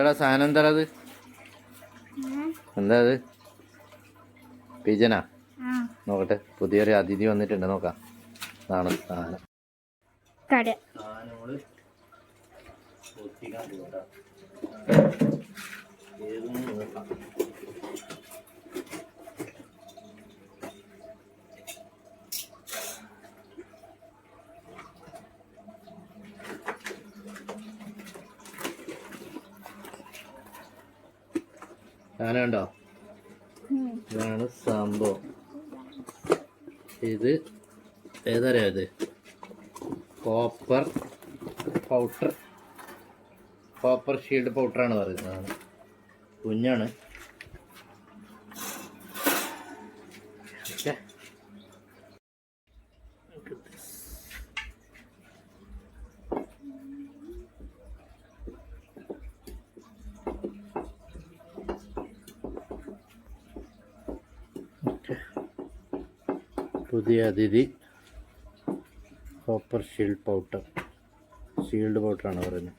എടാ സാധനം എന്താ അത്? എന്താ അത്? പിജനാ? നോക്കട്ടെ, പുതിയൊരു അതിഥി വന്നിട്ടുണ്ട്, നോക്കാം. ഇതാണ് സാധനം. സാധനങ്ങള് ഏതൊന്നും നോക്കാം. സാധനം ഉണ്ടോ? ഇതാണ് സംഭവം. ഇത് ഏതറിയാം, ഇത് കോപ്പർ പൗഡർ, കോപ്പർ ഷീൽഡ് പൗഡറാണ് പറയുന്നത്. കുഞ്ഞാണ്. ഓക്കെ, പുതിയ അതിഥി കോപ്പർ ഷീൽഡ് പൗഡറാണ് പറയുന്നത്.